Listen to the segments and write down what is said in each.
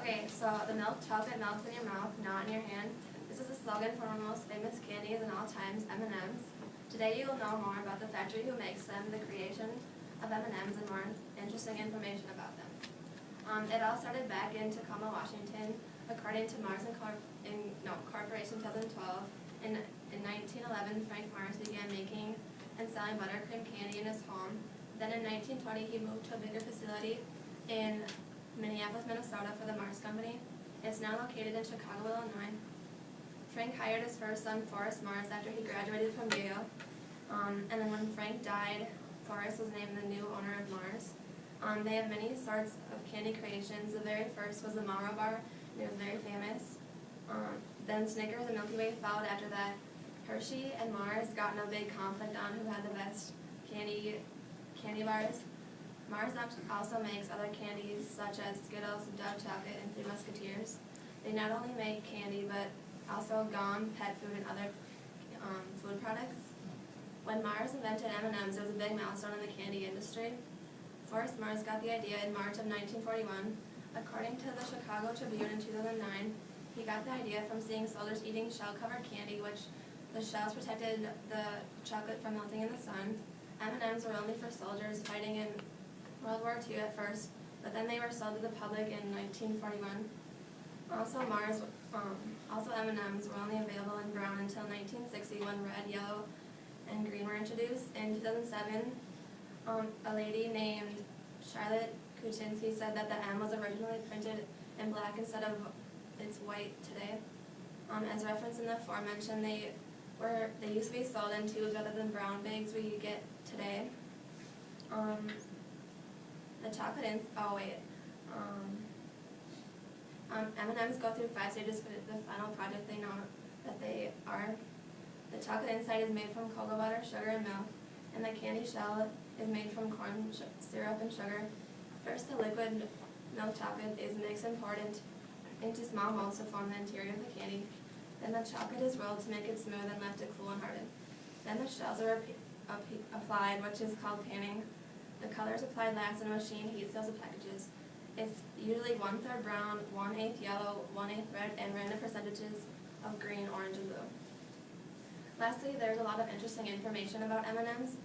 Okay, so the milk chocolate melts in your mouth, not in your hand. This is a slogan for one of the most famous candies in all times, M&Ms. Today you will know more about the factory who makes them, the creation of M&Ms, and more interesting information about them. It all started back in Tacoma, Washington, according to Mars Corporation 2012. In 1911, Frank Mars began making and selling buttercream candy in his home. Then in 1920, he moved to a bigger facility in Minneapolis, Minnesota for the Mars Company. It's now located in Chicago, Illinois. Frank hired his first son, Forrest Mars, after he graduated from Yale. And then when Frank died, Forrest was named the new owner of Mars. They have many sorts of candy creations. The very first was the Marlboro bar, and it was very famous. Then Snickers and Milky Way followed after that. Hershey and Mars got in a big conflict on who had the best candy bars. Mars also makes other candies such as Skittles, Dove Chocolate, and Three Musketeers. They not only make candy, but also gum, pet food, and other food products. When Mars invented M&Ms, it was a big milestone in the candy industry. Forrest Mars got the idea in March of 1941. According to the Chicago Tribune in 2009, he got the idea from seeing soldiers eating shell-covered candy, which the shells protected the chocolate from melting in the sun. M&Ms were only for soldiers fighting in World War II at first, but then they were sold to the public in 1941. Also, M&Ms were only available in brown until 1960 when red, yellow, and green were introduced. In 2007, a lady named Charlotte Kuczynski said that the M was originally printed in black instead of its white today. As referenced in the aforementioned, they used to be sold in tubes rather than brown bags we get today. M&Ms go through 5 stages for the final product they know that they are. The chocolate inside is made from cocoa butter, sugar, and milk, and the candy shell is made from corn syrup and sugar. First, the liquid milk chocolate is mixed and poured into small molds to form the interior of the candy. Then the chocolate is rolled to make it smooth and left to cool and harden. Then the shells are applied, which is called panning. The color is applied last and a machine heats those packages. It's usually 1/3 brown, 1/8 yellow, 1/8 red, and random percentages of green, orange, and blue. Lastly, there's a lot of interesting information about M&Ms.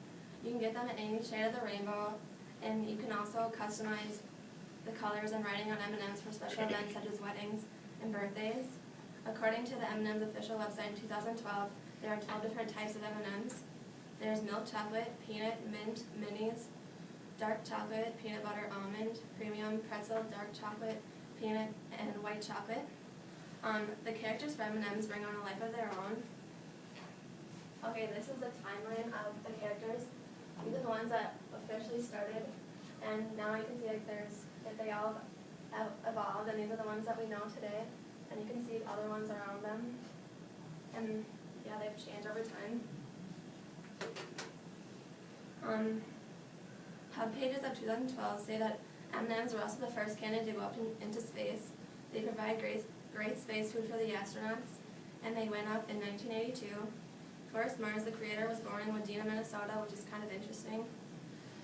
You can get them in any shade of the rainbow, and you can also customize the colors and writing on M&Ms for special events such as weddings and birthdays. According to the M&Ms official website in 2012, there are 12 different types of M&Ms. There's milk chocolate, peanut, mint, minis, dark chocolate, peanut butter, almond, premium, pretzel, dark chocolate, peanut, and white chocolate. The characters for M&Ms bring on a life of their own. Okay, this is the timeline of the characters. These are the ones that officially started, and now you can see that they all have evolved, and these are the ones that we know today. And you can see other ones around them, and yeah, they've changed over time. Hub pages of 2012 say that M&Ms were also the first candy to go up into space. They provide great space food for the astronauts, and they went up in 1982. Forrest Mars, the creator, was born in Wadena, Minnesota, which is kind of interesting.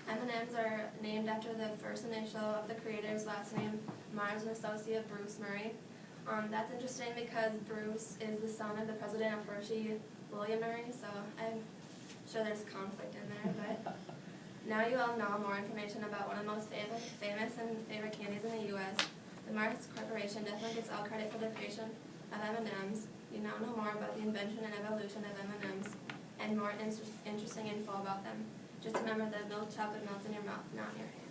M&Ms are named after the first initial of the creator's last name, Mars, an associate, Bruce Murray. That's interesting because Bruce is the son of the president of Hershey, William Murray, so I'm sure there's conflict in there, but now you all know more information about one of the most famous and favorite candies in the U.S. The Mars Corporation definitely gets all credit for the creation of M&Ms. You now know more about the invention and evolution of M&Ms and more interesting info about them. Just remember that milk chocolate melts in your mouth, not in your hand.